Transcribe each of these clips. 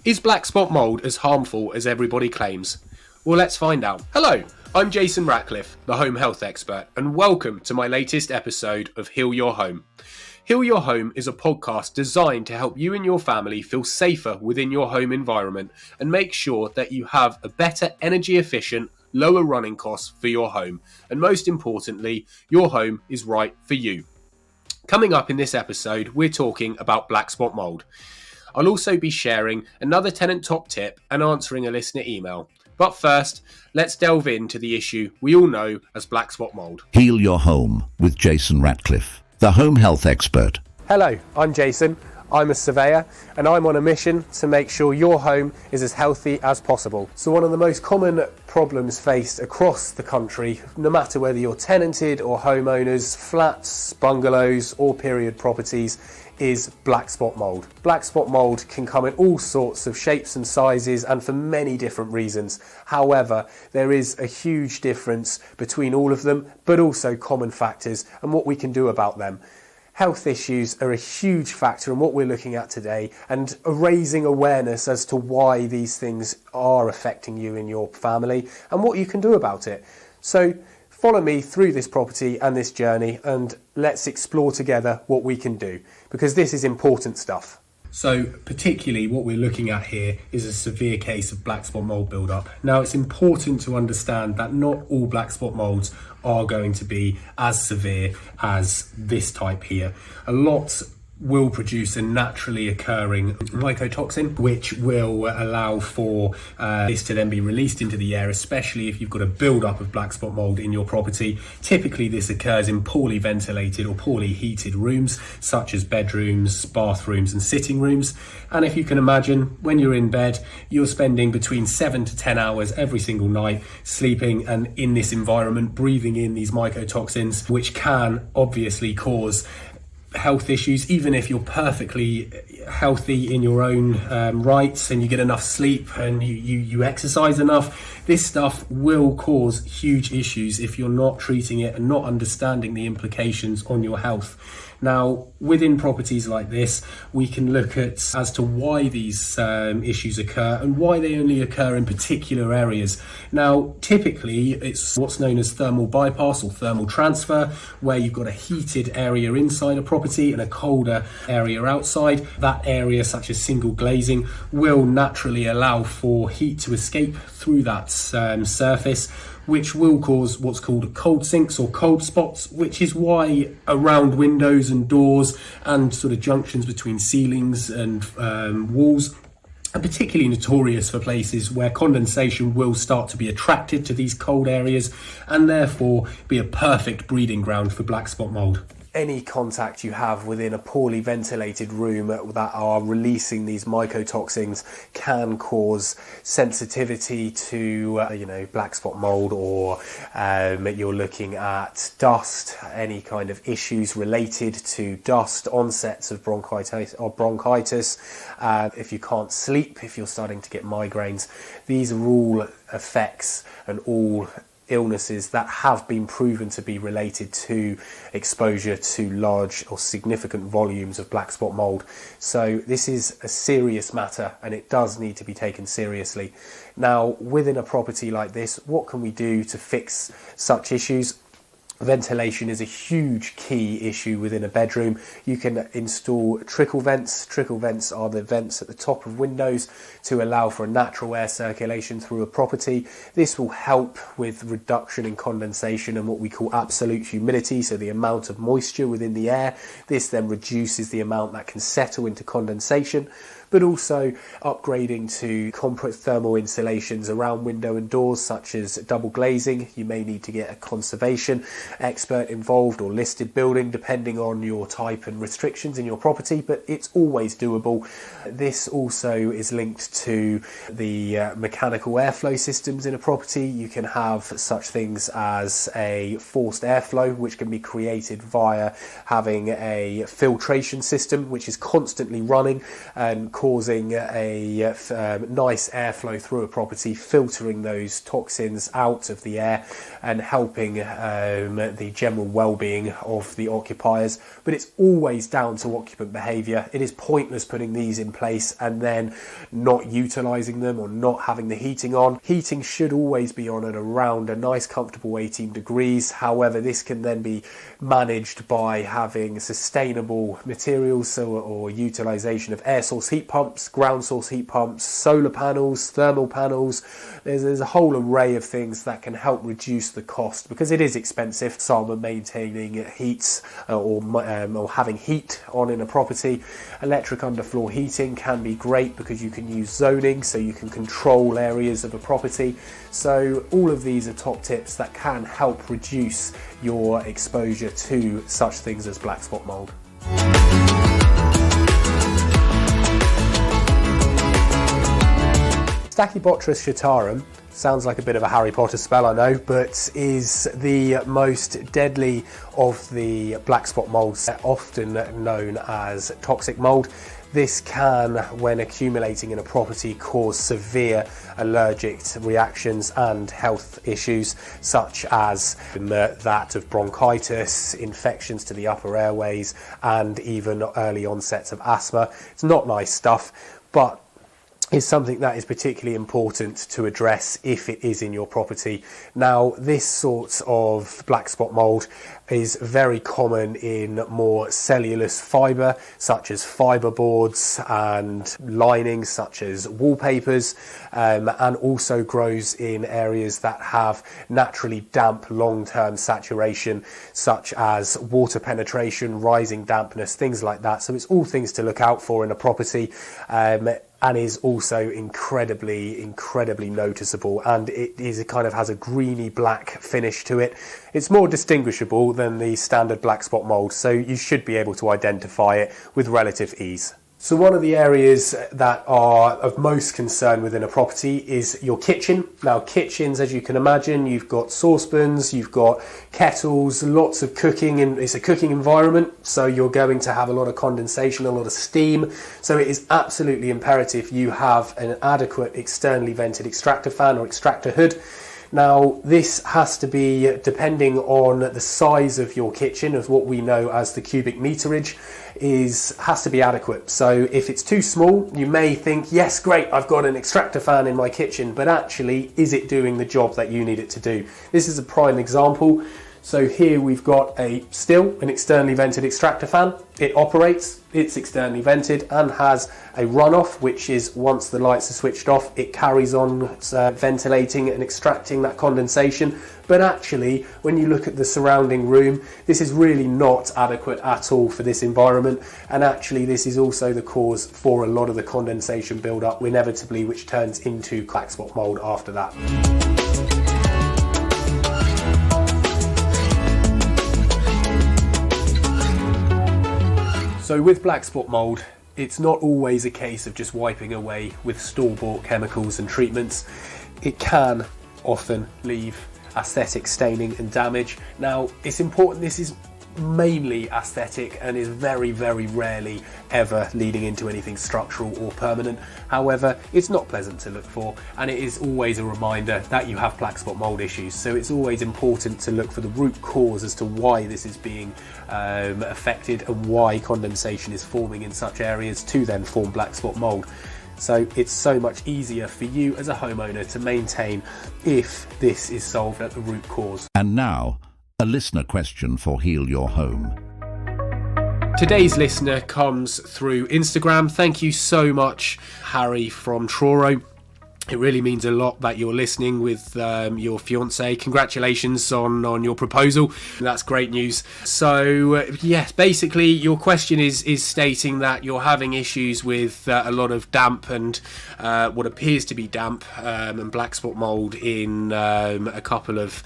Is black spot mould as harmful as everybody claims? Well, let's find out. Hello, I'm Jason Ratcliffe, the home health expert, and welcome to my latest episode of Heal Your Home. Heal Your Home is a podcast designed to help you and your family feel safer within your home environment and make sure that you have a better energy efficient, lower running costs for your home. And most importantly, your home is right for you. Coming up in this episode, we're talking about black spot mould. I'll also be sharing another tenant top tip and answering a listener email. But first, let's delve into the issue we all know as black spot mould. Heal Your Home with Jason Ratcliffe, the home health expert. Hello, I'm Jason. I'm a surveyor and I'm on a mission to make sure your home is as healthy as possible. So one of the most common problems faced across the country, no matter whether you're tenanted or homeowners, flats, bungalows or period properties, is black spot mould. Black spot mould can come in all sorts of shapes and sizes and for many different reasons. However, there is a huge difference between all of them, but also common factors and what we can do about them. Health issues are a huge factor in what we're looking at today and raising awareness as to why these things are affecting you and your family and what you can do about it. So follow me through this property and this journey and let's explore together what we can do, because this is important stuff. So particularly what we're looking at here is a severe case of black spot mould build-up. Now it's important to understand that not all black spot moulds are going to be as severe as this type here. A lot will produce a naturally occurring mycotoxin, which will allow for this to then be released into the air, especially if you've got a build-up of black spot mould in your property. Typically this occurs in poorly ventilated or poorly heated rooms, such as bedrooms, bathrooms and sitting rooms. And if you can imagine, when you're in bed, you're spending between 7 to 10 hours every single night sleeping and in this environment, breathing in these mycotoxins, which can obviously cause health issues. Even if you're perfectly healthy in your own rights and you get enough sleep and you exercise enough, this stuff will cause huge issues if you're not treating it and not understanding the implications on your health. Now, within properties like this, we can look at as to why these issues occur and why they only occur in particular areas. Now, typically, it's what's known as thermal bypass or thermal transfer, where you've got a heated area inside a property and a colder area outside. That area, such as single glazing, will naturally allow for heat to escape through that surface, which will cause what's called cold sinks or cold spots, which is why around windows and doors and sort of junctions between ceilings and walls are particularly notorious for places where condensation will start to be attracted to these cold areas and therefore be a perfect breeding ground for black spot mould. Any contact you have within a poorly ventilated room that are releasing these mycotoxins can cause sensitivity to, black spot mould, or you're looking at dust, any kind of issues related to dust, onsets of bronchitis, if you can't sleep, if you're starting to get migraines. These are all effects and all illnesses that have been proven to be related to exposure to large or significant volumes of black spot mould. So this is a serious matter and it does need to be taken seriously. Now, within a property like this, what can we do to fix such issues? Ventilation is a huge key issue within a bedroom. You can install trickle vents. Trickle vents are the vents at the top of windows to allow for a natural air circulation through a property. This will help with reduction in condensation and what we call absolute humidity, so the amount of moisture within the air. This then reduces the amount that can settle into condensation, but also upgrading to thermal insulations around window and doors, such as double glazing. You may need to get a conservation expert involved or listed building, depending on your type and restrictions in your property, but it's always doable. This also is linked to the mechanical airflow systems in a property. You can have such things as a forced airflow, which can be created via having a filtration system which is constantly running and causing a nice airflow through a property, filtering those toxins out of the air and helping the general well-being of the occupiers. But it's always down to occupant behaviour. It is pointless putting these in place and then not utilising them or not having the heating on. Heating should always be on at around a nice comfortable 18 degrees. However, this can then be managed by having sustainable materials, or utilisation of air source heat pumps, ground source heat pumps, solar panels, thermal panels. There's a whole array of things that can help reduce the cost, because it is expensive. Some maintaining heats or having heat on in a property. Electric underfloor heating can be great because you can use zoning, so you can control areas of a property. So all of these are top tips that can help reduce your exposure to such things as black spot mould. Stachybotrys shatarum sounds like a bit of a Harry Potter spell, I know, but is the most deadly of the black spot moulds, often known as toxic mould. This can, when accumulating in a property, cause severe allergic reactions and health issues such as that of bronchitis, infections to the upper airways, and even early onsets of asthma. It's not nice stuff, but is something that is particularly important to address if it is in your property. Now, this sort of black spot mould is very common in more cellulose fibre, such as fibre boards, and linings such as wallpapers, and also grows in areas that have naturally damp long-term saturation, such as water penetration, rising dampness, things like that. So it's all things to look out for in a property. And is also incredibly noticeable, and it kind of has a greeny black finish to it. It's more distinguishable than the standard black spot mould, so you should be able to identify it with relative ease. So one of the areas that are of most concern within a property is your kitchen. Now, kitchens, as you can imagine, you've got saucepans, you've got kettles, lots of cooking, and it's a cooking environment, so you're going to have a lot of condensation, a lot of steam. So it is absolutely imperative you have an adequate externally vented extractor fan or extractor hood. Now, this has to be, depending on the size of your kitchen, as what we know as the cubic meterage, has to be adequate. So if it's too small, you may think, yes, great, I've got an extractor fan in my kitchen, but actually, is it doing the job that you need it to do? This is a prime example. So here we've got an externally vented extractor fan. It operates, it's externally vented, and has a runoff, which is once the lights are switched off, it carries on ventilating and extracting that condensation. But actually, when you look at the surrounding room, this is really not adequate at all for this environment. And actually, this is also the cause for a lot of the condensation build-up, inevitably, which turns into black spot mould after that. So with black spot mould, it's not always a case of just wiping away with store-bought chemicals and treatments. It can often leave aesthetic staining and damage. Now, it's important this is mainly aesthetic and is very rarely ever leading into anything structural or permanent. However, it's not pleasant to look for, and it is always a reminder that you have black spot mould issues. So it's always important to look for the root cause as to why this is being affected and why condensation is forming in such areas to then form black spot mould. So it's so much easier for you as a homeowner to maintain if this is solved at the root cause. And now, a listener question for Heal Your Home. Today's listener comes through Instagram. Thank you so much, Harry from Truro. It really means a lot that you're listening with your fiance. Congratulations on your proposal. That's great news. So yes, basically your question is stating that you're having issues with a lot of damp and what appears to be damp and black spot mould in a couple of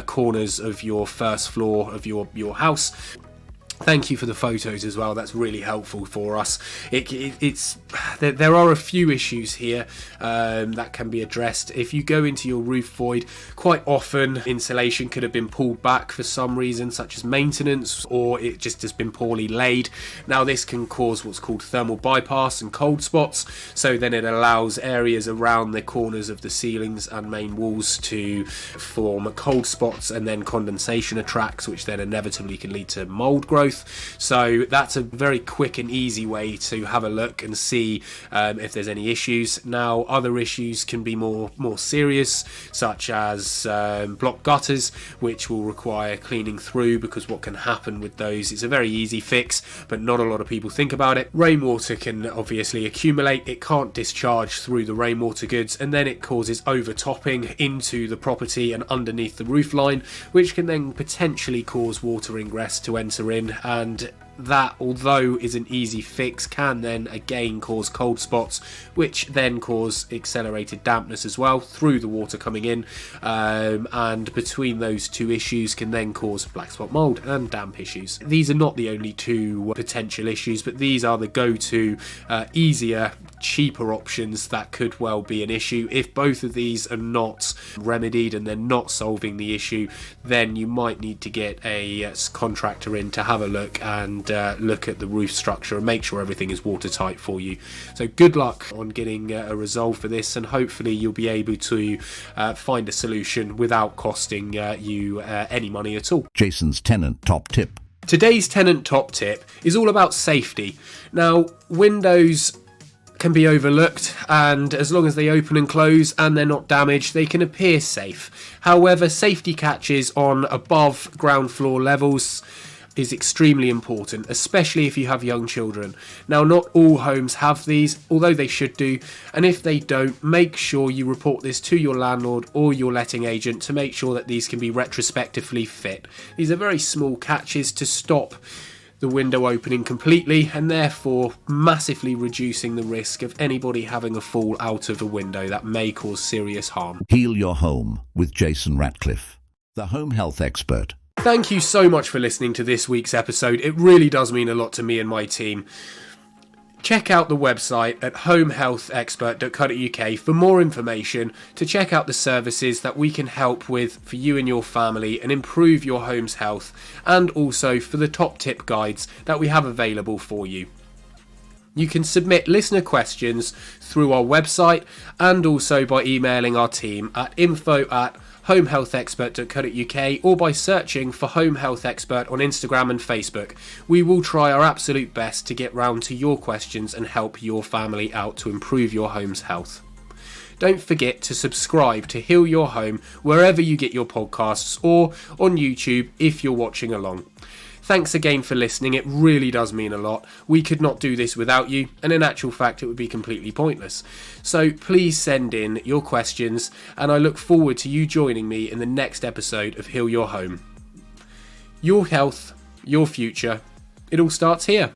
corners of your first floor of your house. Thank you for the photos as well. That's really helpful for us. There are a few issues here that can be addressed. If you go into your roof void, quite often insulation could have been pulled back for some reason, such as maintenance, or it just has been poorly laid. Now this can cause what's called thermal bypass and cold spots. So then it allows areas around the corners of the ceilings and main walls to form cold spots, and then condensation attracts, which then inevitably can lead to mould growth. So that's a very quick and easy way to have a look and see if there's any issues. Now other issues can be more serious, such as block gutters, which will require cleaning through, because what can happen with those, it's a very easy fix but not a lot of people think about it. Rainwater can obviously accumulate, it can't discharge through the rainwater goods, and then it causes overtopping into the property and underneath the roof line, which can then potentially cause water ingress to enter in, and that, although is an easy fix, can then again cause cold spots, which then cause accelerated dampness as well through the water coming in, and between those two issues can then cause black spot mould and damp issues. These are not the only two potential issues, but these are the go-to easier, cheaper options that could well be an issue. If both of these are not remedied and they're not solving the issue, then you might need to get a contractor in to have a look and look at the roof structure and make sure everything is watertight for you. So good luck on getting a resolve for this, and hopefully you'll be able to find a solution without costing you any money at all. Jason's tenant top tip. Today's tenant top tip is all about safety. Now, windows can be overlooked, and as long as they open and close and they're not damaged, they can appear safe. However, safety catches on above ground floor levels is extremely important, especially if you have young children. Now, not all homes have these, although they should do, and if they don't, make sure you report this to your landlord or your letting agent to make sure that these can be retrospectively fit. These are very small catches to stop the window opening completely, and therefore massively reducing the risk of anybody having a fall out of a window that may cause serious harm. Heal your home with Jason Ratcliffe, the home health expert. Thank you so much for listening to this week's episode. It really does mean a lot to me and my team. Check out the website at homehealthexpert.co.uk for more information, to check out the services that we can help with for you and your family and improve your home's health, and also for the top tip guides that we have available for you. You can submit listener questions through our website and also by emailing our team at info@homehealthexpert.co.uk or by searching for Home Health Expert on Instagram and Facebook. We will try our absolute best to get round to your questions and help your family out to improve your home's health. Don't forget to subscribe to Heal Your Home wherever you get your podcasts, or on YouTube if you're watching along. Thanks again for listening, it really does mean a lot. We could not do this without you, and in actual fact it would be completely pointless. So please send in your questions, and I look forward to you joining me in the next episode of Heal Your Home. Your health, your future, it all starts here.